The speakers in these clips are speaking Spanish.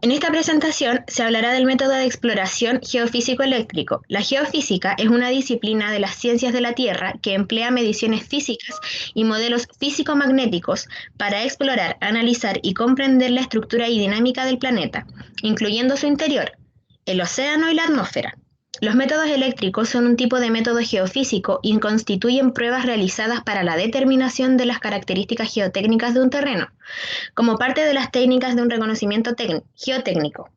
En esta presentación se hablará del método de exploración geofísico-eléctrico. La geofísica es una disciplina de las ciencias de la Tierra que emplea mediciones físicas y modelos físico-magnéticos para explorar, analizar y comprender la estructura y dinámica del planeta, incluyendo su interior, el océano y la atmósfera. Los métodos eléctricos son un tipo de método geofísico y constituyen pruebas realizadas para la determinación de las características geotécnicas de un terreno como parte de las técnicas de un reconocimiento geotécnico.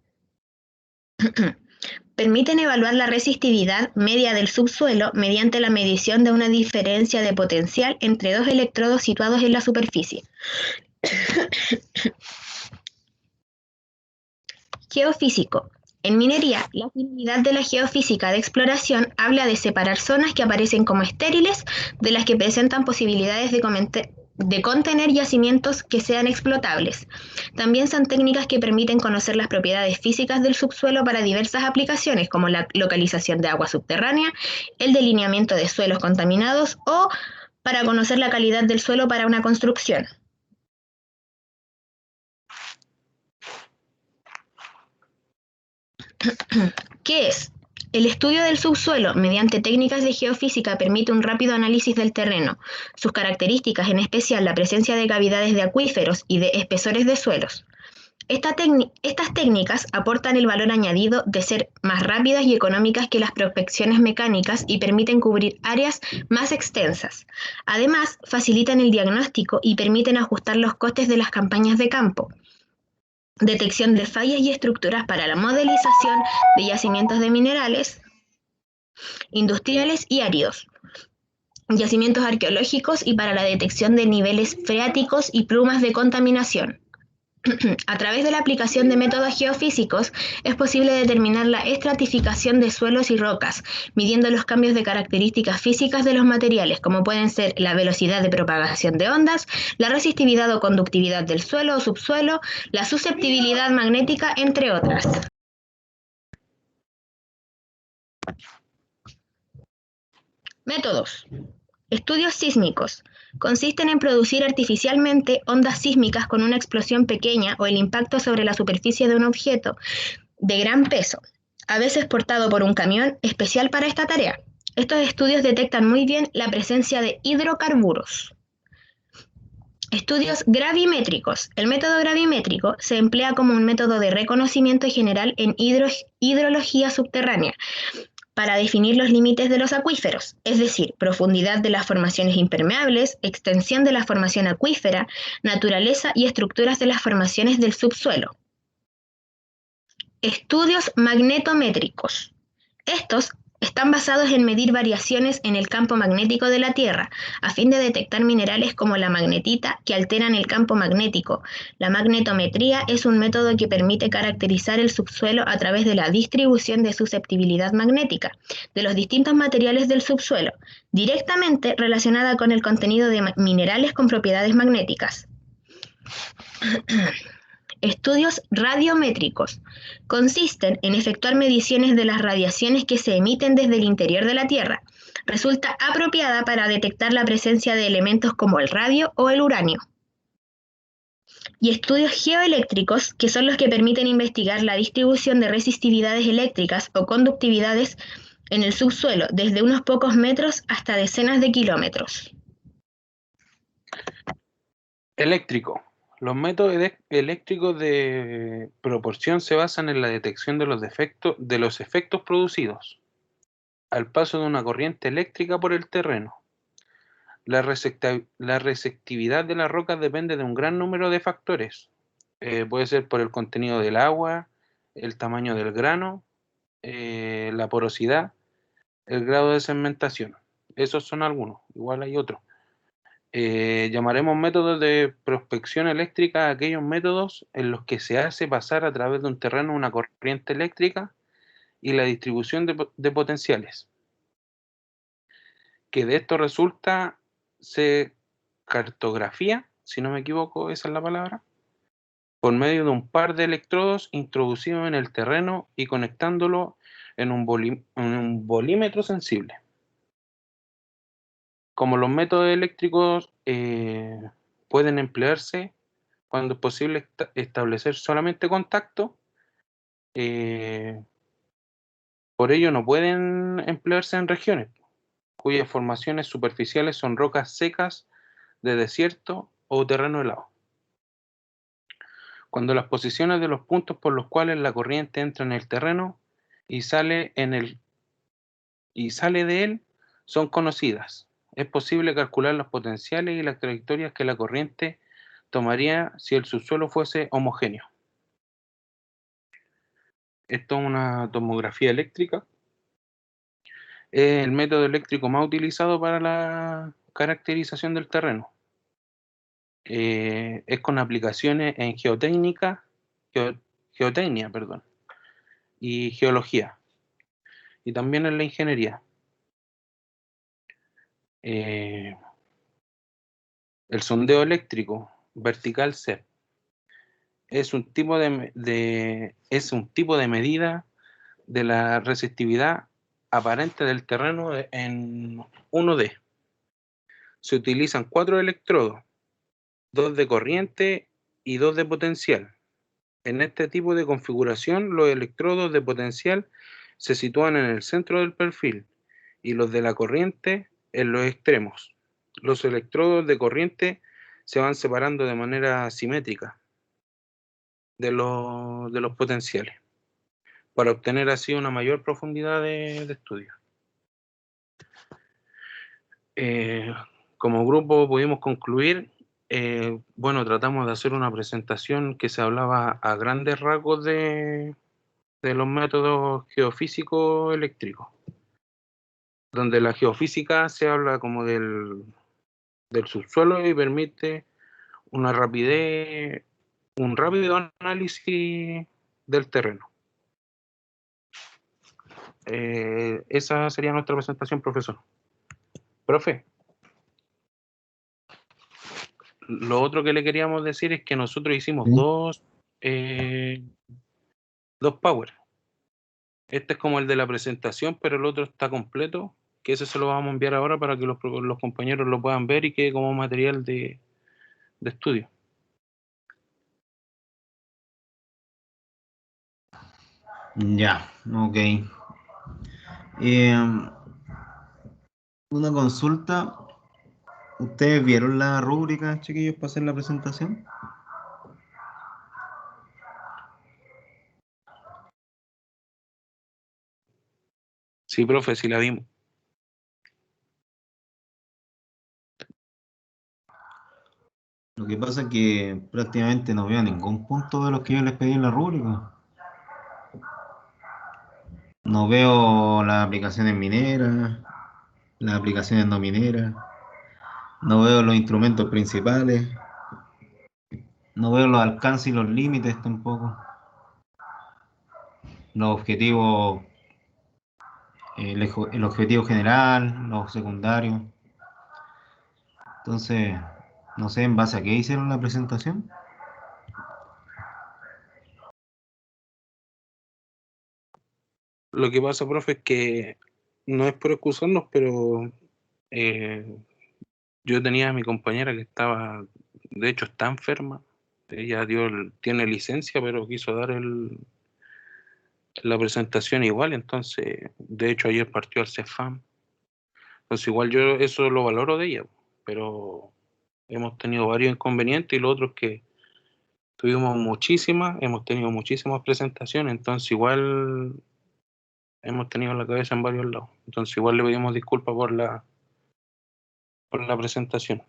Permiten evaluar la resistividad media del subsuelo mediante la medición de una diferencia de potencial entre dos electrodos situados en la superficie. Geofísico. En minería, la finalidad de la geofísica de exploración habla de separar zonas que aparecen como estériles de las que presentan posibilidades de contener yacimientos que sean explotables. También son técnicas que permiten conocer las propiedades físicas del subsuelo para diversas aplicaciones, como la localización de agua subterránea, el delineamiento de suelos contaminados o para conocer la calidad del suelo para una construcción. ¿Qué es? El estudio del subsuelo mediante técnicas de geofísica permite un rápido análisis del terreno, sus características, en especial la presencia de cavidades de acuíferos y de espesores de suelos. Estas técnicas aportan el valor añadido de ser más rápidas y económicas que las prospecciones mecánicas y permiten cubrir áreas más extensas. Además, facilitan el diagnóstico y permiten ajustar los costes de las campañas de campo. Detección de fallas y estructuras para la modelización de yacimientos de minerales, industriales y áridos, yacimientos arqueológicos y para la detección de niveles freáticos y plumas de contaminación. A través de la aplicación de métodos geofísicos es posible determinar la estratificación de suelos y rocas, midiendo los cambios de características físicas de los materiales, como pueden ser la velocidad de propagación de ondas, la resistividad o conductividad del suelo o subsuelo, la susceptibilidad magnética, entre otras. Métodos. Estudios sísmicos. Consisten en producir artificialmente ondas sísmicas con una explosión pequeña o el impacto sobre la superficie de un objeto de gran peso, a veces portado por un camión especial para esta tarea. Estos estudios detectan muy bien la presencia de hidrocarburos. Estudios gravimétricos. El método gravimétrico se emplea como un método de reconocimiento general en hidrología subterránea para definir los límites de los acuíferos, es decir, profundidad de las formaciones impermeables, extensión de la formación acuífera, naturaleza y estructuras de las formaciones del subsuelo. Estudios magnetométricos. Estos están basados en medir variaciones en el campo magnético de la Tierra, a fin de detectar minerales como la magnetita que alteran el campo magnético. La magnetometría es un método que permite caracterizar el subsuelo a través de la distribución de susceptibilidad magnética de los distintos materiales del subsuelo, directamente relacionada con el contenido de minerales con propiedades magnéticas. Estudios radiométricos. Consisten en efectuar mediciones de las radiaciones que se emiten desde el interior de la Tierra. Resulta apropiada para detectar la presencia de elementos como el radio o el uranio. Y estudios geoeléctricos, que son los que permiten investigar la distribución de resistividades eléctricas o conductividades en el subsuelo, desde unos pocos metros hasta decenas de kilómetros. Eléctrico. Los métodos eléctricos de proporción se basan en la detección de los efectos producidos al paso de una corriente eléctrica por el terreno. La receptividad de las rocas depende de un gran número de factores. Puede ser por el contenido del agua, el tamaño del grano, la porosidad, el grado de segmentación. Esos son algunos, igual hay otros. Llamaremos métodos de prospección eléctrica a aquellos métodos en los que se hace pasar a través de un terreno una corriente eléctrica y la distribución de potenciales. Que de esto resulta se cartografía, si no me equivoco, esa es la palabra, por medio de un par de electrodos introducidos en el terreno y conectándolo en un bolímetro sensible. Como los métodos eléctricos pueden emplearse cuando es posible establecer solamente contacto, por ello no pueden emplearse en regiones cuyas formaciones superficiales son rocas secas de desierto o terreno helado. Cuando las posiciones de los puntos por los cuales la corriente entra en el terreno y sale de él son conocidas, es posible calcular los potenciales y las trayectorias que la corriente tomaría si el subsuelo fuese homogéneo. Esto es una tomografía eléctrica. Es el método eléctrico más utilizado para la caracterización del terreno. Es con aplicaciones en geotecnia, y geología, y también en la ingeniería. El sondeo eléctrico vertical SEP es un tipo de medida de la resistividad aparente del terreno en 1D. Se utilizan 4 electrodos, 2 de corriente y 2 de potencial. En este tipo de configuración, los electrodos de potencial se sitúan en el centro del perfil y los de la corriente en los extremos. Los electrodos de corriente se van separando de manera simétrica de los potenciales, para obtener así una mayor profundidad de estudio. Como grupo pudimos concluir, bueno, tratamos de hacer una presentación que se hablaba a grandes rasgos de los métodos geofísicos eléctricos, donde la geofísica se habla como del subsuelo y permite un rápido análisis del terreno. Esa sería nuestra presentación, profesor. Profe, lo otro que le queríamos decir es que nosotros hicimos dos power. Este es como el de la presentación, pero el otro está completo, que ese se lo vamos a enviar ahora para que los compañeros lo puedan ver y quede como material de estudio. Ya, ok. Una consulta. ¿Ustedes vieron la rúbrica, chiquillos, para hacer la presentación? Sí, profe, sí la vimos. Lo que pasa es que prácticamente no veo ningún punto de los que yo les pedí en la rúbrica. No veo las aplicaciones mineras, las aplicaciones no mineras. No veo los instrumentos principales. No veo los alcances y los límites tampoco. Los objetivos, el objetivo general, los secundarios. Entonces, no sé en base a qué hicieron la presentación. Lo que pasa, profe, es que no es por excusarnos, pero yo tenía a mi compañera que estaba, de hecho, está enferma. Ella tiene licencia, pero quiso dar la presentación igual. Entonces, de hecho, ayer partió al CEFAM. Entonces, igual yo eso lo valoro de ella, pero hemos tenido varios inconvenientes y lo otro es que hemos tenido muchísimas presentaciones, entonces igual hemos tenido la cabeza en varios lados. Entonces igual le pedimos disculpas por la presentación.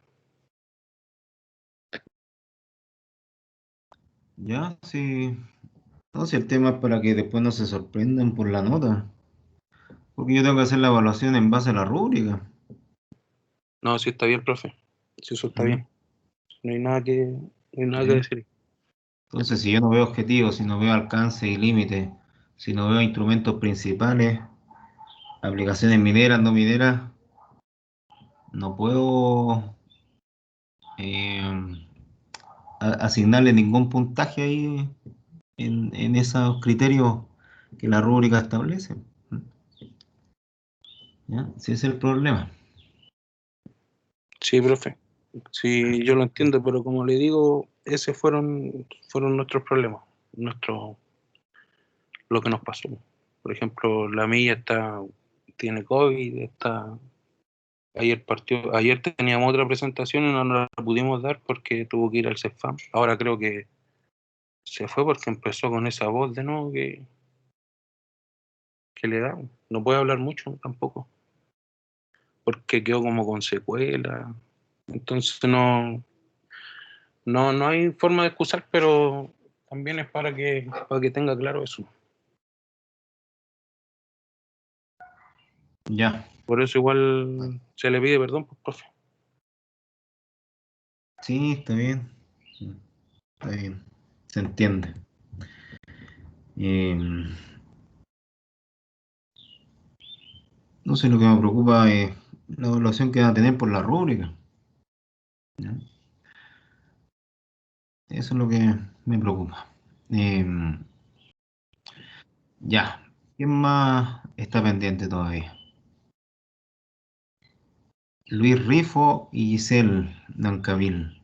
Ya, sí. No, si el tema es para que después no se sorprendan por la nota. Porque yo tengo que hacer la evaluación en base a la rúbrica. No, sí está bien, profe. Sí, eso está ¿Mm? bien. No hay nada que ¿Sí? decir. Entonces, si yo no veo objetivos, si no veo alcance y límite, si no veo instrumentos principales, aplicaciones mineras, no mineras, no puedo eh, asignarle ningún puntaje ahí en esos criterios que la rúbrica establece. ¿Ya? Ese es el problema. Sí, profe. Sí, yo lo entiendo, pero como le digo, esos fueron nuestros problemas, lo que nos pasó. Por ejemplo, la milla tiene COVID, ayer teníamos otra presentación y no nos la pudimos dar porque tuvo que ir al CEFAM. Ahora creo que se fue porque empezó con esa voz de nuevo que le da. No puede hablar mucho tampoco, porque quedó como con secuela. Entonces no hay forma de excusar, pero también es para que tenga claro eso. Ya, Por eso igual se le pide perdón, pues, profe. sí, está bien. Está bien. Se entiende. Eh, no sé, lo que me preocupa es la evaluación que van a tener por la rúbrica. ¿Ya? Eso es lo que me preocupa. Eh, ya. ¿Quién más está pendiente todavía? Luis Rifo y Giselle Nancavil.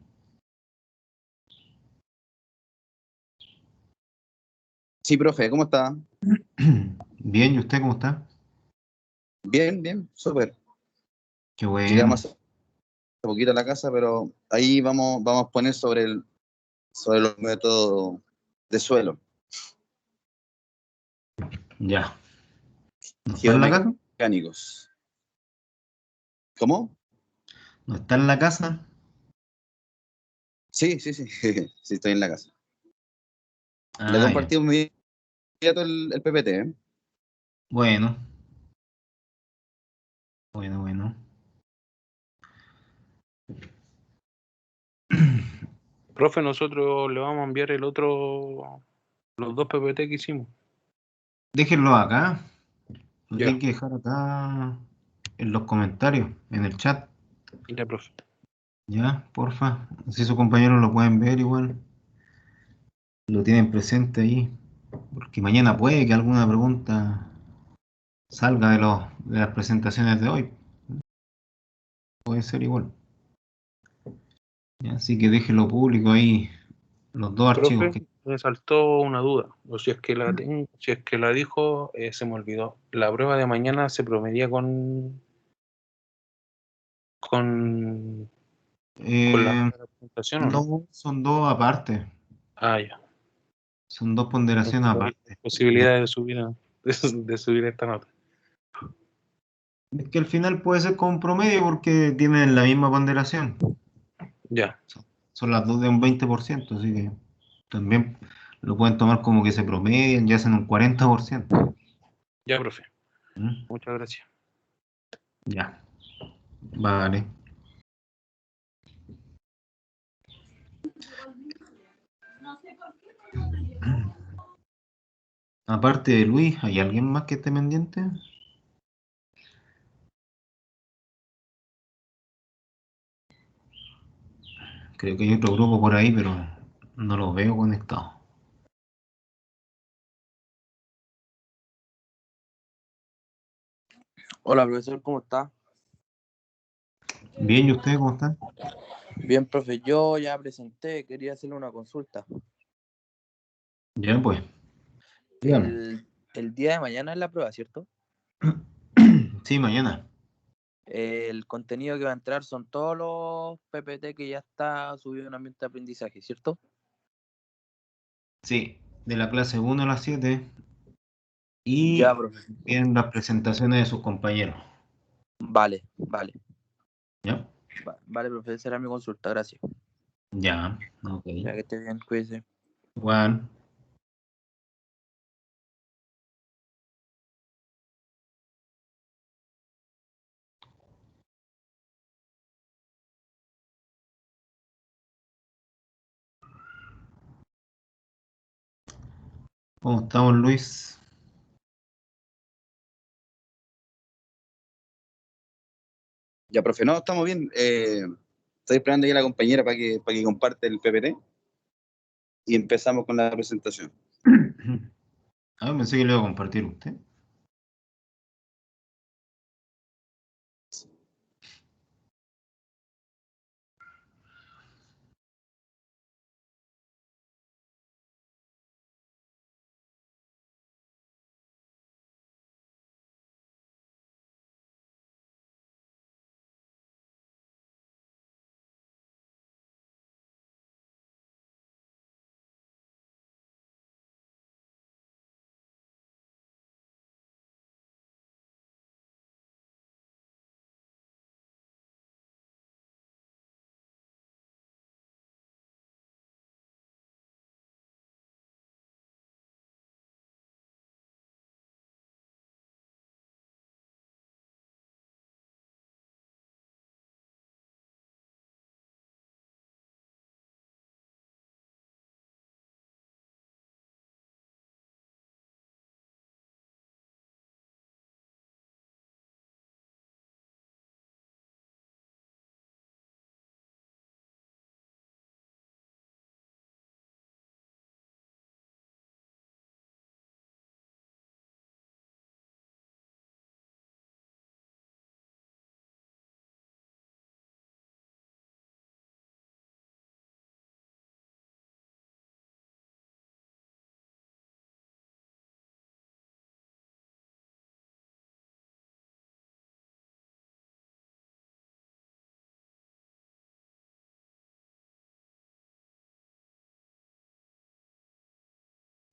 Sí, profe, ¿cómo está? Bien, ¿y usted cómo está? Bien, bien, súper. Qué bueno. Llegamos hace poquito a la casa, pero ahí vamos a poner sobre los métodos de suelo, Ya. ¿No está en la casa? geomecánicos. ¿Cómo? ¿No está en la casa? Sí, sí, sí, sí, estoy en la casa. Le Ah, ya. compartí un inmediato el PPT, ¿eh? Bueno, bueno. Profe, nosotros le vamos a enviar los dos PPT que hicimos. Déjenlo acá. Lo Ya, tienen que dejar acá en los comentarios, en el chat. ya, profe. Ya, porfa. Así sus compañeros lo pueden ver igual. Lo tienen presente ahí. Porque mañana puede que alguna pregunta salga de las presentaciones de hoy. Puede ser igual. Ya, así que déjenlo público ahí, los dos archivos Profe, que... me saltó una duda. O si es que si es que la dijo, se me olvidó. La prueba de mañana se promedia con, con la Eh, presentación, ¿o no? no, son dos aparte. Ah, ya. Son dos ponderaciones Hay aparte. posibilidades de subir esta nota. Es que al final puede ser con promedio porque tienen la misma ponderación. Ya, Son las dos de un 20%, así que también lo pueden tomar como que se promedian y hacen un 40%. ya, profe. ¿Mm? Muchas gracias. Ya, vale. Aparte de Luis, ¿hay alguien más que esté pendiente? Creo que hay otro grupo por ahí, pero no los veo conectados. Hola, profesor, ¿cómo está? Bien, ¿y usted cómo está? Bien, profe, yo ya presenté, quería hacerle una consulta. Ya, pues, dígame. El día de mañana es la prueba, ¿cierto? Sí, mañana. El contenido que va a entrar son todos los PPT que ya está subido en ambiente de aprendizaje, ¿cierto? Sí, de la clase 1 a las 7 Ya, y profe. vienen las presentaciones de sus compañeros. Vale, vale. ¿Ya? Vale, profe, esa era mi consulta, gracias. Ya, ok. Ya que esté bien, cuídese. Juan. ¿Cómo estamos, Luis? Ya, profe, no, estamos bien. Estoy esperando ya a la compañera para que comparte el PPT y empezamos con la presentación. A ver, pensé que le iba a compartir usted.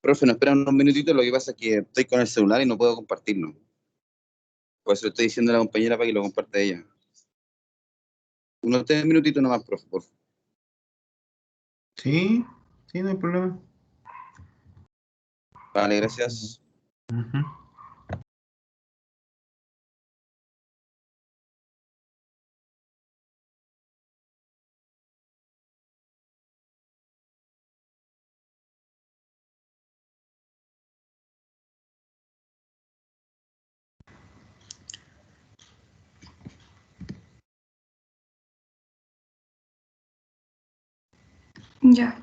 Profe, nos esperan unos minutitos, lo que pasa es que estoy con el celular y no puedo compartirlo. Por eso le estoy diciendo a la compañera para que lo comparte ella. Unos 3 minutitos nomás, profe, por favor. Sí, sí, no hay problema. Vale, gracias. Ujú. Ya.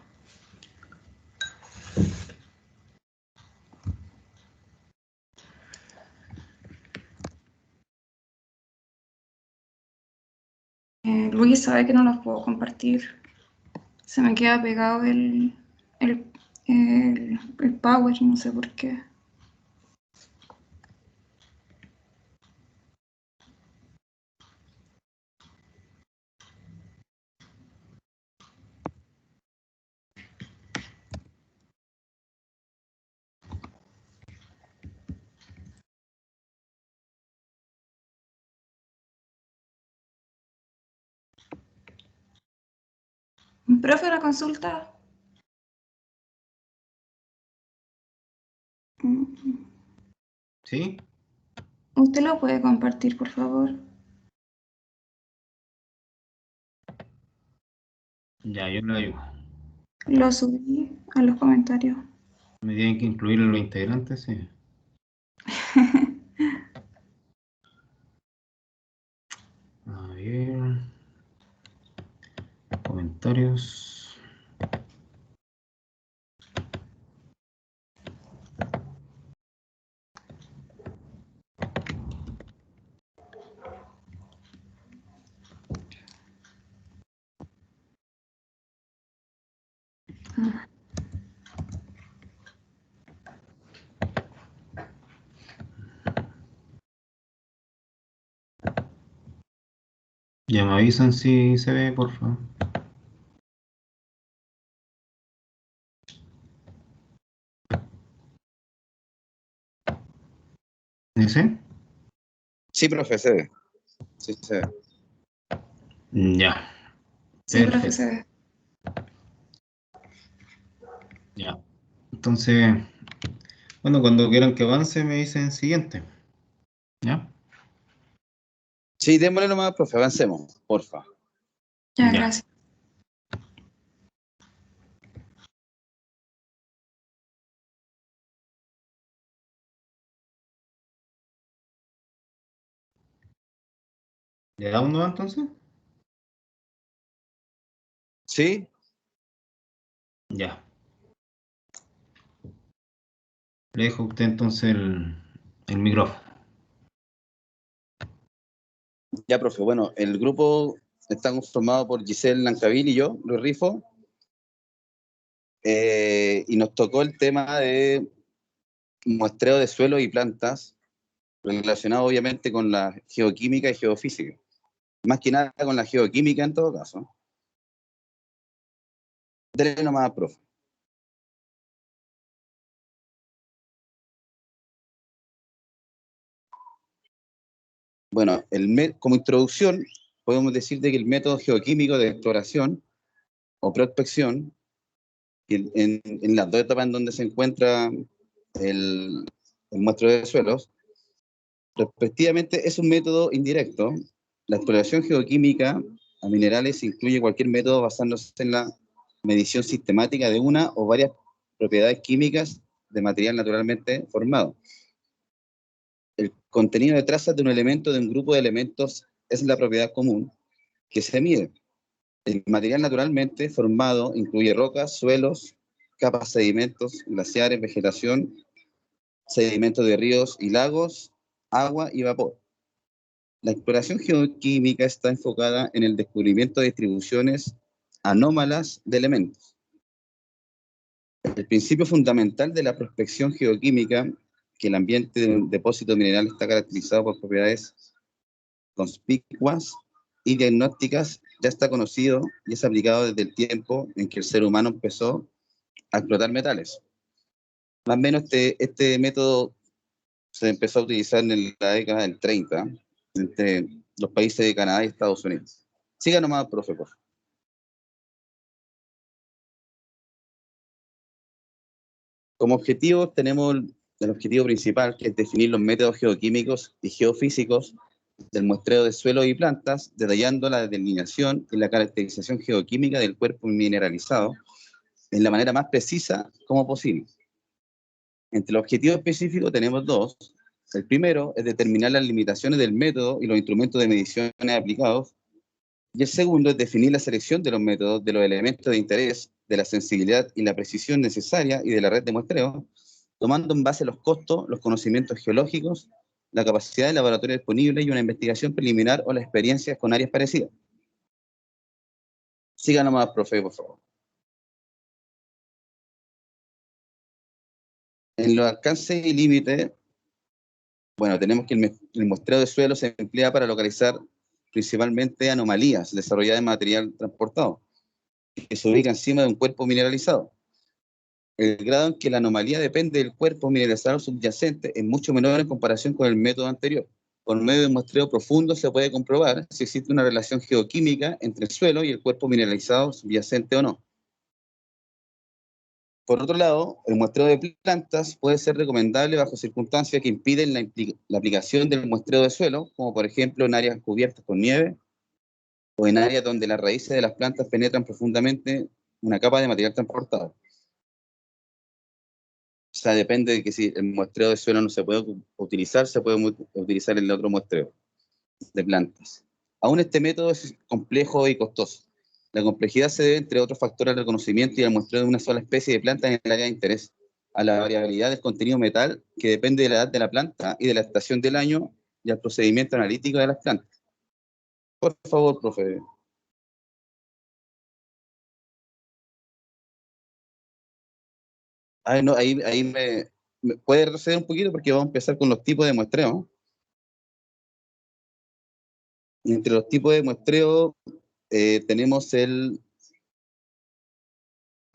Luis sabe que no las puedo compartir. Se me queda pegado el power, no sé por qué. Profe, la consulta. ¿Sí? ¿Usted lo puede compartir, por favor? Ya, yo lo ayudo. Lo subí a los comentarios. Me tienen que incluir en los integrantes, sí. A ver. Comentarios. Ya me avisan si se ve, por favor. ¿Ese? Sí, profe, se ve. Sí, se ve. Ya. Sí, profe, Perfecto. se ve. Ya. Entonces, bueno, cuando quieran que avance me dicen siguiente. ¿Ya? Sí, démosle nomás, profe, avancemos, porfa. Ya, Ya. gracias. ¿Le damos nueva entonces? ¿Sí? Ya. Le dejo a usted entonces el micrófono. Ya, profe. Bueno, el grupo está conformado por Giselle Lancavil y yo, Luis Rifo. Y nos tocó el tema de muestreo de suelos y plantas, relacionado obviamente con la geoquímica y geofísica. Más que nada con la geoquímica en todo caso. Dele nomás, profe. Bueno, como introducción, podemos decir de que el método geoquímico de exploración o prospección, en las dos etapas en donde se encuentra el muestreo de suelos, respectivamente es un método indirecto. La exploración geoquímica a minerales incluye cualquier método basándose en la medición sistemática de una o varias propiedades químicas de material naturalmente formado. El contenido de trazas de un elemento de un grupo de elementos es la propiedad común que se mide. El material naturalmente formado incluye rocas, suelos, capas, sedimentos, glaciares, vegetación, sedimentos de ríos y lagos, agua y vapor. La exploración geoquímica está enfocada en el descubrimiento de distribuciones anómalas de elementos. El principio fundamental de la prospección geoquímica, que el ambiente de un depósito mineral está caracterizado por propiedades conspicuas y diagnósticas, ya está conocido y es aplicado desde el tiempo en que el ser humano empezó a explotar metales. Más o menos este método se empezó a utilizar en la década del 30 entre los países de Canadá y Estados Unidos. Siga nomás, profe, por favor. Como objetivo tenemos el objetivo principal, que es definir los métodos geoquímicos y geofísicos del muestreo de suelos y plantas, detallando la delineación y la caracterización geoquímica del cuerpo mineralizado en la manera más precisa como posible. Entre los objetivos específicos tenemos dos. El primero es determinar las limitaciones del método y los instrumentos de mediciones aplicados. Y el segundo es definir la selección de los métodos, de los elementos de interés, de la sensibilidad y la precisión necesaria y de la red de muestreo, tomando en base los costos, los conocimientos geológicos, la capacidad de laboratorio disponible y una investigación preliminar o las experiencias con áreas parecidas. Siga nomás, profe, por favor. En los alcances y límites, bueno, tenemos que el muestreo de suelo se emplea para localizar principalmente anomalías desarrolladas en material transportado, que se ubica encima de un cuerpo mineralizado. El grado en que la anomalía depende del cuerpo mineralizado subyacente es mucho menor en comparación con el método anterior. Por medio de un muestreo profundo se puede comprobar si existe una relación geoquímica entre el suelo y el cuerpo mineralizado subyacente o no. Por otro lado, el muestreo de plantas puede ser recomendable bajo circunstancias que impiden la aplicación del muestreo de suelo, como por ejemplo en áreas cubiertas con nieve o en áreas donde las raíces de las plantas penetran profundamente una capa de material transportado. O sea, depende de que si el muestreo de suelo no se puede utilizar, se puede utilizar el otro muestreo de plantas. Aún este método es complejo y costoso. La complejidad se debe, entre otros factores, al reconocimiento y al muestreo de una sola especie de planta en el área de interés, a la variabilidad del contenido metal, que depende de la edad de la planta y de la estación del año, y al procedimiento analítico de las plantas. Por favor, profe. Ay, no, ahí me puede retroceder un poquito porque vamos a empezar con los tipos de muestreo. Y entre los tipos de muestreo tenemos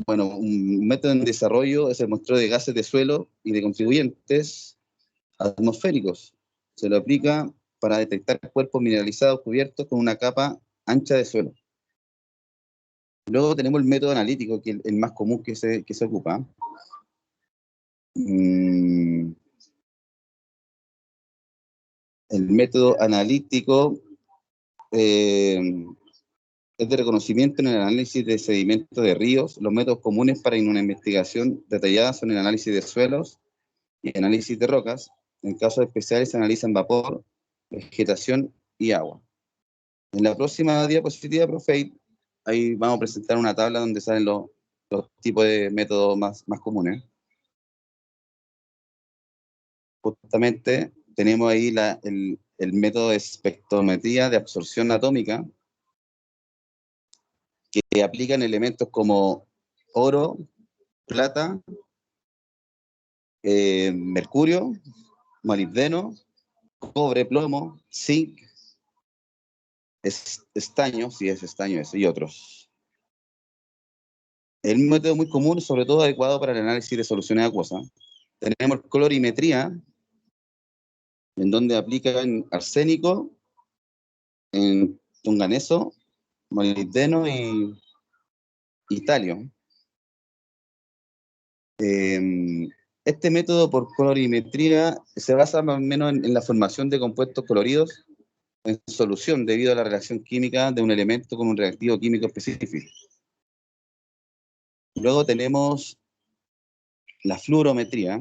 un método en desarrollo es el muestreo de gases de suelo y de contribuyentes atmosféricos. Se lo aplica para detectar cuerpos mineralizados cubiertos con una capa ancha de suelo. Luego tenemos el método analítico, que es el más común que se ocupa. El método analítico es de reconocimiento en el análisis de sedimentos de ríos. Los métodos comunes para una investigación detallada son el análisis de suelos y análisis de rocas. En casos especiales se analizan vapor, vegetación y agua. En la próxima diapositiva, profe, ahí vamos a presentar una tabla donde salen los tipos de métodos más comunes. Justamente tenemos ahí el método de espectrometría de absorción atómica, que aplican elementos como oro, plata, mercurio, molibdeno, cobre, plomo, zinc, estaño, si es estaño ese, y otros. El método muy común, sobre todo adecuado para el análisis de soluciones acuosas. Tenemos colorimetría, en donde aplican arsénico, en manganeso, molibdeno y talio. Este método por colorimetría se basa más o menos en la formación de compuestos coloridos en solución debido a la relación química de un elemento con un reactivo químico específico. Luego tenemos la fluorometría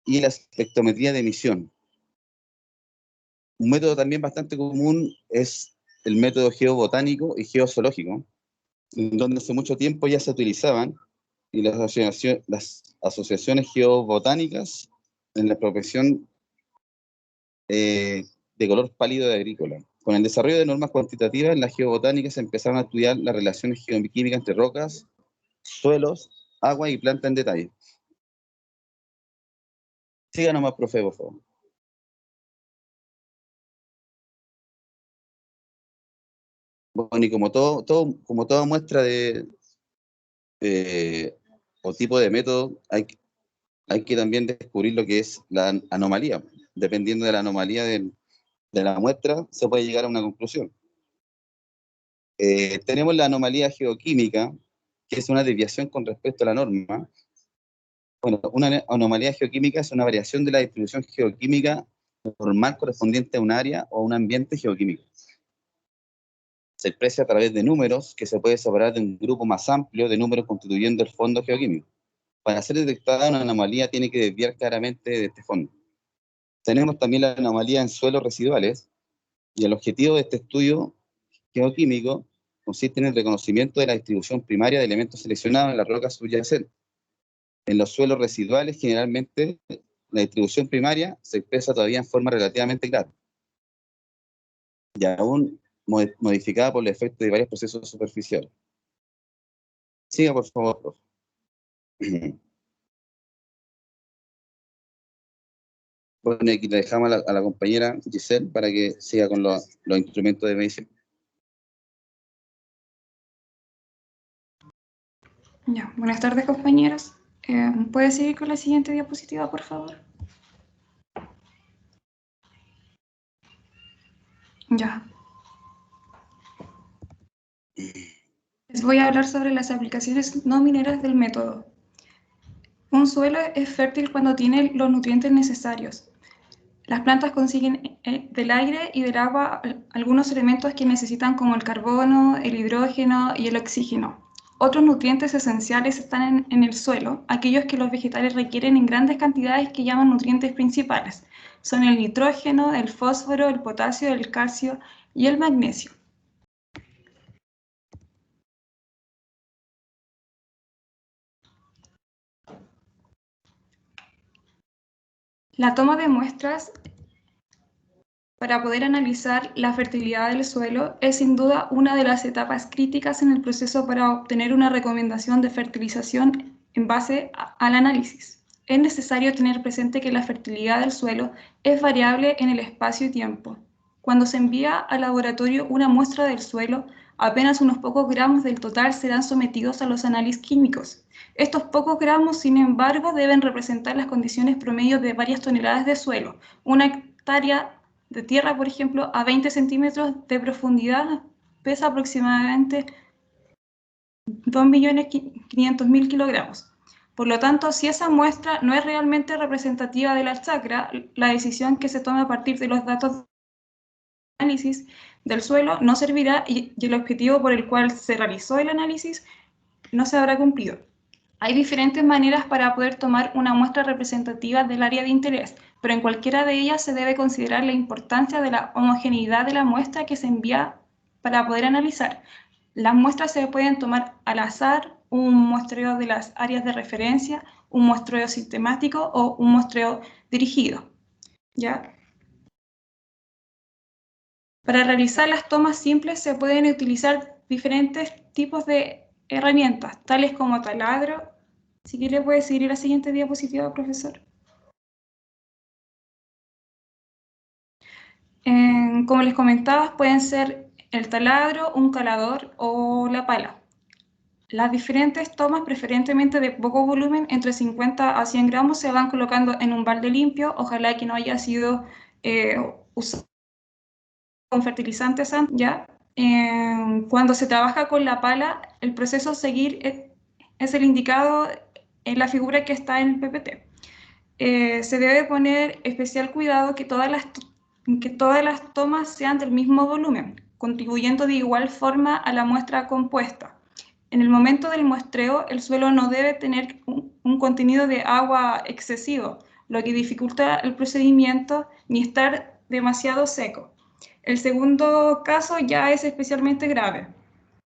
y la espectrometría de emisión. Un método también bastante común es el método geobotánico y geozoológico, donde hace mucho tiempo ya se utilizaban, y las asociaciones geobotánicas en la profesión de color pálido de agrícola. Con el desarrollo de normas cuantitativas en la geobotánica se empezaron a estudiar las relaciones geoquímicas entre rocas, suelos, agua y planta en detalle. Siga nomás, profe, por favor. Bueno, y como toda muestra de o tipo de método, hay que también descubrir lo que es la anomalía. Dependiendo de la anomalía de la muestra, se puede llegar a una conclusión. Tenemos la anomalía geoquímica, que es una desviación con respecto a la norma. Bueno, una anomalía geoquímica es una variación de la distribución geoquímica normal correspondiente a un área o a un ambiente geoquímico. Se expresa a través de números que se puede separar de un grupo más amplio de números constituyendo el fondo geoquímico. Para ser detectada una anomalía tiene que desviar claramente de este fondo. Tenemos también la anomalía en suelos residuales, y el objetivo de este estudio geoquímico consiste en el reconocimiento de la distribución primaria de elementos seleccionados en la roca subyacente. En los suelos residuales, generalmente, la distribución primaria se expresa todavía en forma relativamente clara, y aún modificada por el efecto de varios procesos superficiales. Siga, por favor, profe. Bueno, aquí le dejamos a la compañera Giselle para que siga con los instrumentos de medición. Ya, buenas tardes, compañeros. ¿Puede seguir con la siguiente diapositiva, por favor? Ya. Les voy a hablar sobre las aplicaciones no mineras del método. Un suelo es fértil cuando tiene los nutrientes necesarios. Las plantas consiguen del aire y del agua algunos elementos que necesitan, como el carbono, el hidrógeno y el oxígeno. Otros nutrientes esenciales están en el suelo, aquellos que los vegetales requieren en grandes cantidades, que llaman nutrientes principales. Son el nitrógeno, el fósforo, el potasio, el calcio y el magnesio. La toma de muestras para poder analizar la fertilidad del suelo es sin duda una de las etapas críticas en el proceso para obtener una recomendación de fertilización en base al análisis. Es necesario tener presente que la fertilidad del suelo es variable en el espacio y tiempo. Cuando se envía al laboratorio una muestra del suelo, apenas unos pocos gramos del total serán sometidos a los análisis químicos. Estos pocos gramos, sin embargo, deben representar las condiciones promedio de varias toneladas de suelo. Una hectárea de tierra, por ejemplo, a 20 centímetros de profundidad pesa aproximadamente 2.500.000 kilogramos. Por lo tanto, si esa muestra no es realmente representativa de la chacra, la decisión que se tome a partir de los datos de análisis del suelo no servirá, y el objetivo por el cual se realizó el análisis no se habrá cumplido. Hay diferentes maneras para poder tomar una muestra representativa del área de interés, pero en cualquiera de ellas se debe considerar la importancia de la homogeneidad de la muestra que se envía para poder analizar. Las muestras se pueden tomar al azar, un muestreo de las áreas de referencia, un muestreo sistemático o un muestreo dirigido. ¿Ya? Para realizar las tomas simples se pueden utilizar diferentes tipos de herramientas, tales como taladro. Si quiere puede seguir a la siguiente diapositiva, profesor. Como les comentaba, pueden ser el taladro, un calador o la pala. Las diferentes tomas, preferentemente de poco volumen, entre 50 a 100 gramos, se van colocando en un balde limpio, ojalá que no haya sido usado con fertilizantes ya. Cuando se trabaja con la pala, el proceso a seguir es el indicado en la figura que está en el PPT. Se debe poner especial cuidado que todas las tomas sean del mismo volumen, contribuyendo de igual forma a la muestra compuesta. En el momento del muestreo, el suelo no debe tener un contenido de agua excesivo, lo que dificulta el procedimiento, ni estar demasiado seco. El segundo caso ya es especialmente grave,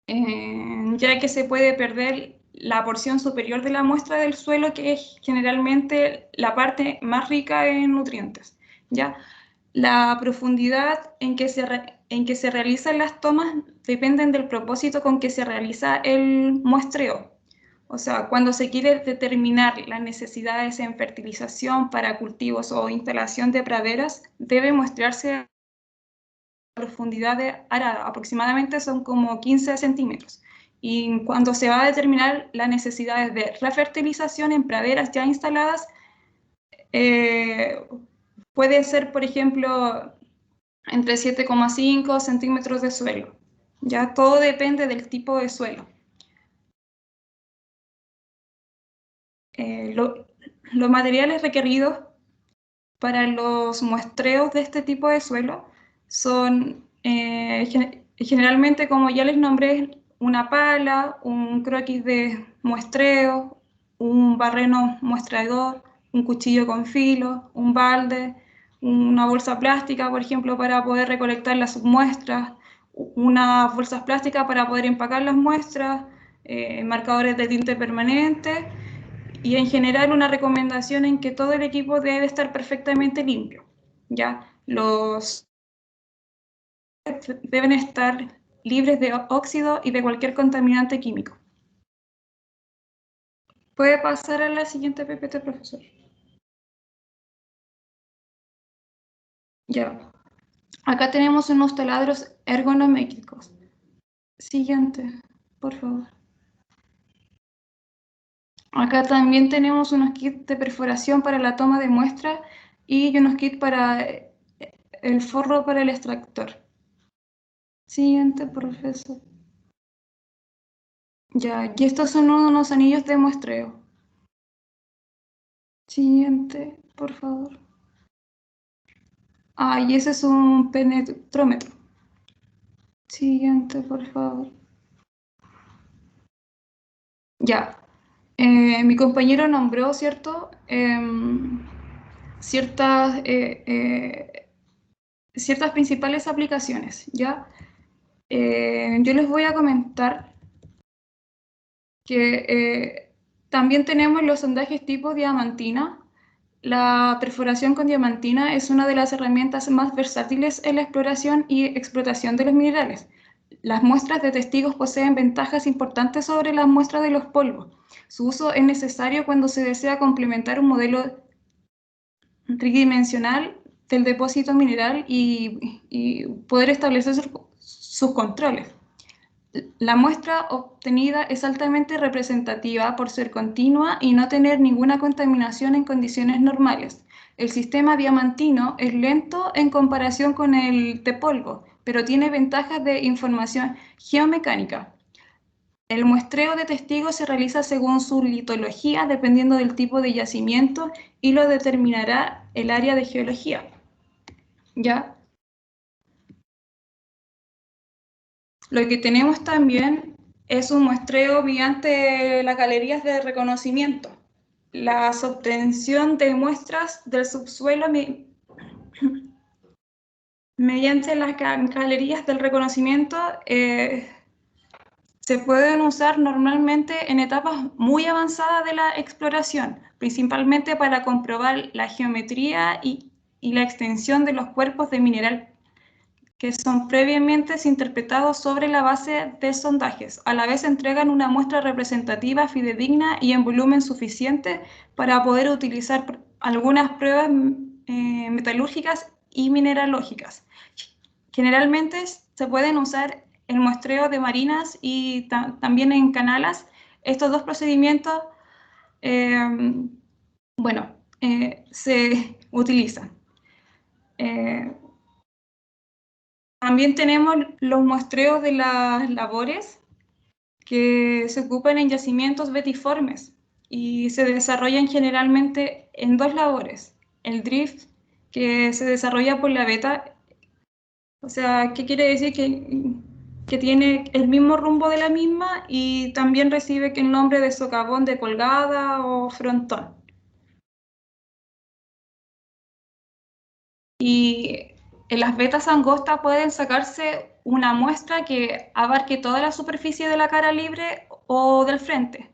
ya que se puede perder la porción superior de la muestra del suelo, que es generalmente la parte más rica en nutrientes. ¿Ya? La profundidad en que se realizan las tomas dependen del propósito con que se realiza el muestreo. O sea, cuando se quiere determinar las necesidades en fertilización para cultivos o instalación de praderas, debe muestrearse profundidad de arada, aproximadamente son como 15 centímetros. Y cuando se va a determinar las necesidades de refertilización en praderas ya instaladas, puede ser, por ejemplo, entre 7,5 centímetros de suelo. Ya todo depende del tipo de suelo. Los materiales requeridos para los muestreos de este tipo de suelo son generalmente, como ya les nombré, una pala, un croquis de muestreo, un barreno muestreador, un cuchillo con filo, un balde, una bolsa plástica, por ejemplo, para poder recolectar las submuestras, unas bolsas plásticas para poder empacar las muestras, marcadores de tinte permanente, y en general una recomendación en que todo el equipo debe estar perfectamente limpio. ¿Ya? Los deben estar libres de óxido y de cualquier contaminante químico. ¿Puede pasar a la siguiente PPT, profesor? Ya. Acá tenemos unos taladros ergonómicos. Siguiente, por favor. Acá también tenemos unos kits de perforación para la toma de muestra y unos kits para el forro para el extractor. Siguiente, profesor. Ya, y estos son unos anillos de muestreo. Siguiente, por favor. Ah, y ese es un penetrómetro. Siguiente, por favor. Ya. Mi compañero nombró, ¿cierto? Ciertas principales aplicaciones, ¿ya? Yo les voy a comentar que también tenemos los sondajes tipo diamantina. La perforación con diamantina es una de las herramientas más versátiles en la exploración y explotación de los minerales. Las muestras de testigos poseen ventajas importantes sobre las muestras de los polvos. Su uso es necesario cuando se desea complementar un modelo tridimensional del depósito mineral y poder establecer sus controles. La muestra obtenida es altamente representativa por ser continua y no tener ninguna contaminación en condiciones normales. El sistema diamantino es lento en comparación con el de polvo, pero tiene ventajas de información geomecánica. El muestreo de testigos se realiza según su litología, dependiendo del tipo de yacimiento, y lo determinará el área de geología. ¿Ya? Lo que tenemos también es un muestreo mediante las galerías de reconocimiento. La obtención de muestras del subsuelo mediante las galerías del reconocimiento se pueden usar normalmente en etapas muy avanzadas de la exploración, principalmente para comprobar la geometría y la extensión de los cuerpos de mineral que son previamente interpretados sobre la base de sondajes. A la vez entregan una muestra representativa, fidedigna y en volumen suficiente para poder utilizar algunas pruebas metalúrgicas y mineralógicas. Generalmente se pueden usar el muestreo de marinas y también en canalas. Estos dos procedimientos, se utilizan. También tenemos los muestreos de las labores que se ocupan en yacimientos betiformes y se desarrollan generalmente en dos labores. El drift, que se desarrolla por la veta, o sea, ¿qué quiere decir? Que tiene el mismo rumbo de la misma y también recibe el nombre de socavón de colgada o frontón. Y en las vetas angostas pueden sacarse una muestra que abarque toda la superficie de la cara libre o del frente,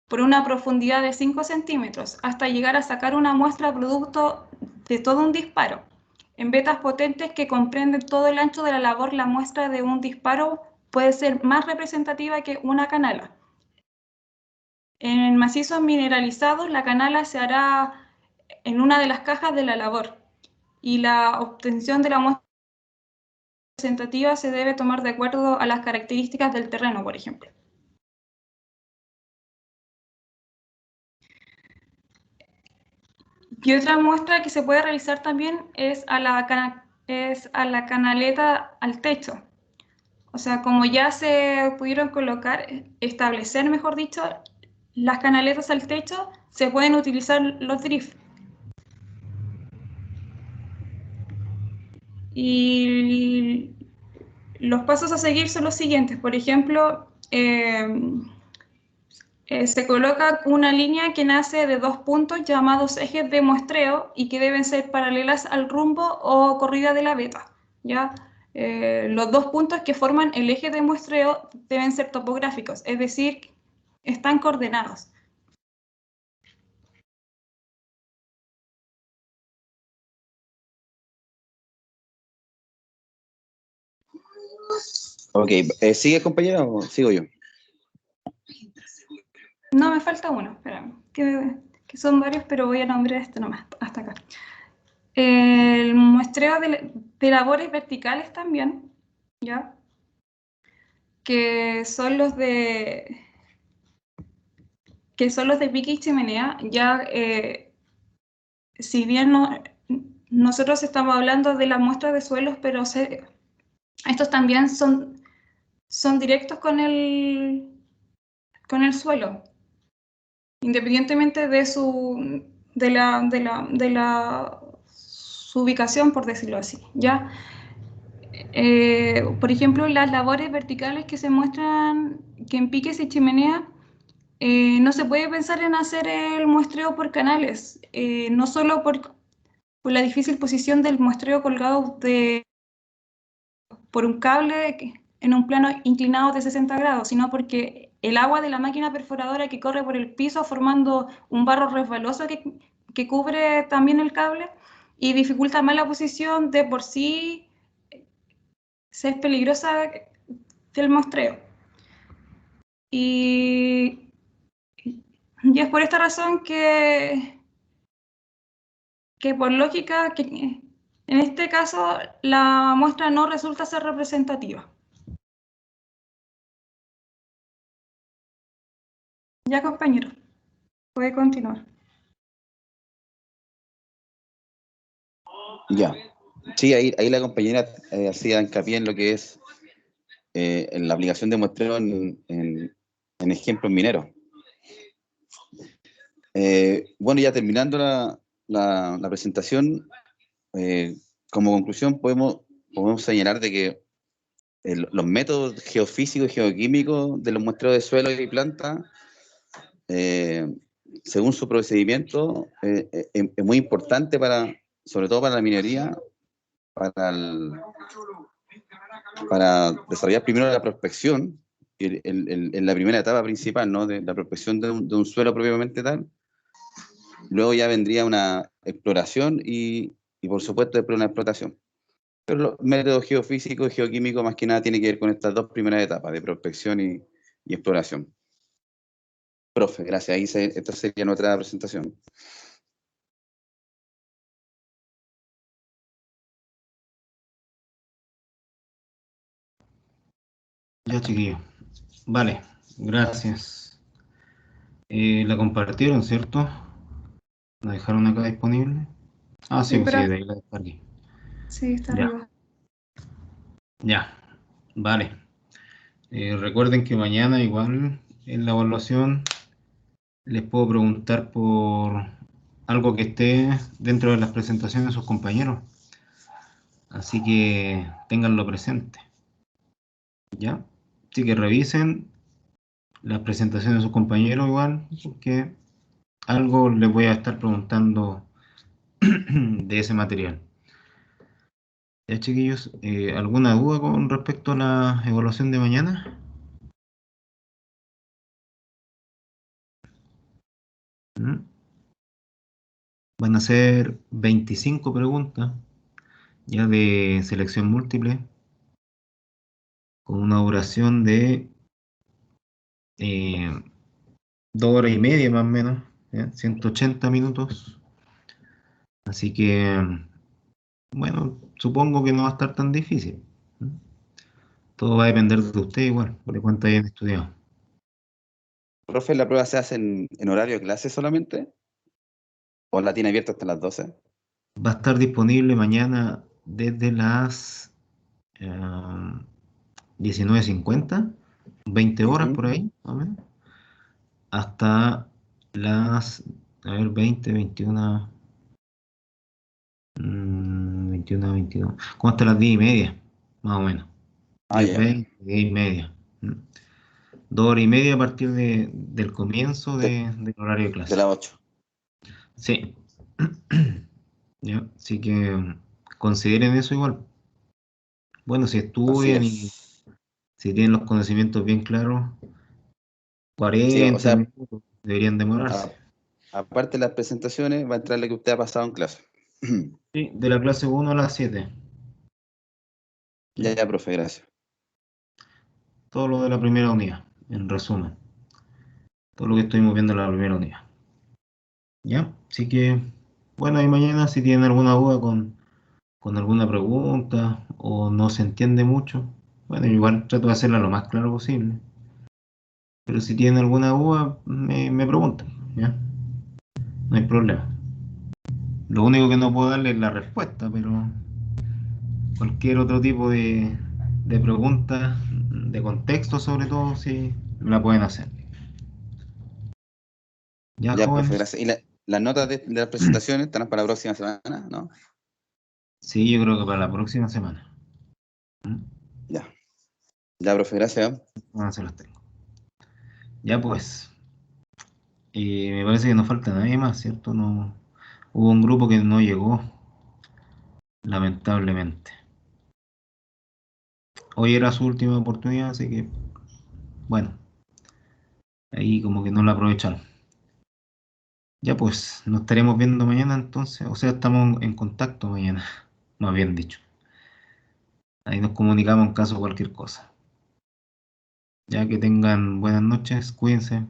por una profundidad de 5 centímetros, hasta llegar a sacar una muestra producto de todo un disparo. En vetas potentes que comprenden todo el ancho de la labor, la muestra de un disparo puede ser más representativa que una canala. En macizos mineralizados, la canala se hará en una de las cajas de la labor y la obtención de la muestra representativa se debe tomar de acuerdo a las características del terreno, por ejemplo. Y otra muestra que se puede realizar también es a la canaleta al techo. O sea, como ya se pudieron establecer, mejor dicho, las canaletas al techo, se pueden utilizar los drift. Y los pasos a seguir son los siguientes. Por ejemplo, se coloca una línea que nace de 2 puntos llamados ejes de muestreo y que deben ser paralelas al rumbo o corrida de la veta, ¿ya? Los 2 puntos que forman el eje de muestreo deben ser topográficos, es decir, están coordenados. Ok, ¿sigue compañero o sigo yo? No, me falta uno, espérame, que son varios, pero voy a nombrar este nomás, hasta acá. El muestreo de labores verticales también, ¿ya? Que son los de pique y chimenea. Ya, si bien nosotros estamos hablando de la muestra de suelos, pero estos también son directos con el suelo, independientemente de su ubicación, por decirlo así, ¿ya? Por ejemplo, las labores verticales que se muestran que en piques y chimenea, no se puede pensar en hacer el muestreo por canales, no solo por la difícil posición del muestreo colgado por un cable en un plano inclinado de 60 grados, sino porque el agua de la máquina perforadora que corre por el piso formando un barro resbaloso que cubre también el cable y dificulta más la posición, de por sí es peligrosa del muestreo. Y es por esta razón que por lógica, que en este caso la muestra no resulta ser representativa. Ya, compañero, puede continuar. Ya. Sí, ahí la compañera hacía hincapié en lo que es en la aplicación de muestreo en ejemplos mineros. Bueno, ya terminando la presentación, como conclusión podemos señalar de que los métodos geofísicos y geoquímicos de los muestreos de suelo y planta, según su procedimiento, es muy importante sobre todo para la minería, para desarrollar primero la prospección, en la primera etapa principal, ¿no? De la prospección de un suelo propiamente tal. Luego ya vendría una exploración y por supuesto después una explotación. Pero los métodos geofísicos y geoquímicos más que nada tienen que ver con estas dos primeras etapas, de prospección y exploración. Profe, gracias. Esta sería nuestra presentación. Ya, chiquillos. Vale, gracias. La compartieron, ¿cierto? ¿La dejaron acá disponible? Ah, sí, pues sí, de ahí la descargué. Sí, está Ya. arriba. Ya, vale. Recuerden que mañana igual en la evaluación les puedo preguntar por algo que esté dentro de las presentaciones de sus compañeros. Así que ténganlo presente. ¿Ya? Así que revisen las presentaciones de sus compañeros igual, porque algo les voy a estar preguntando de ese material. Ya, chiquillos, ¿alguna duda con respecto a la evaluación de mañana? ¿Mm? Van a ser 25 preguntas, ya de selección múltiple, con una duración de 2 horas y media más o menos, ¿ya? 180 minutos. Así que, bueno, supongo que no va a estar tan difícil. Todo va a depender de usted igual, de cuánto hayan estudiado. Profe, ¿la prueba se hace en horario de clase solamente? ¿O la tiene abierta hasta las 12? Va a estar disponible mañana desde las 19:50, 20 horas por ahí, más o menos, hasta las, 20, 21, 21, 22, como hasta las 10:30, más o menos. 10, Ya. 20, 10:30. 2 horas y media a partir del comienzo del horario de De clase. las 8. Sí. Ya, así que consideren eso igual. Bueno, si Así estudian y es. si tienen los conocimientos bien claros, Sí, o 40 sea, minutos deberían demorarse. aparte de las presentaciones, va a entrar la que usted ha pasado en clase. Sí, de la clase 1 a las 7. Ya, profe, gracias. Todo lo de la primera unidad, en resumen. Todo lo que estuvimos viendo en la primera unidad. ¿Ya? Así que, bueno, y mañana si tienen alguna duda con alguna pregunta o no se entiende mucho, bueno, igual trato de hacerla lo más claro posible. Pero si tienen alguna duda, me preguntan, ¿ya? No hay problema. Lo único que no puedo darle es la respuesta, pero cualquier otro tipo de pregunta, de contexto sobre todo, sí, la pueden hacer. ¿Ya, Ya, profe, jóvenes? gracias. ¿Y las notas de las presentaciones estarán para la próxima semana, no? Sí, yo creo que para la próxima semana. Ya. Ya, profe, gracias. Ah, se las tengo. Ya pues, me parece que no falta nadie más, ¿cierto? No, hubo un grupo que no llegó, lamentablemente. Hoy era su última oportunidad, así que, bueno, ahí como que no la aprovecharon. Ya pues, nos estaremos viendo mañana entonces, o sea, estamos en contacto mañana, más bien dicho. Ahí nos comunicamos en caso de cualquier cosa. Ya que tengan buenas noches, cuídense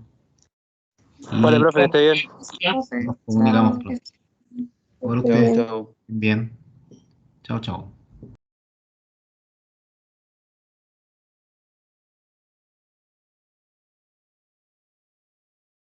Vale, y profe, que esté bien. Profe, nos comunicamos chao. pronto. Por Chao, ustedes, chao. bien. Chao, chao.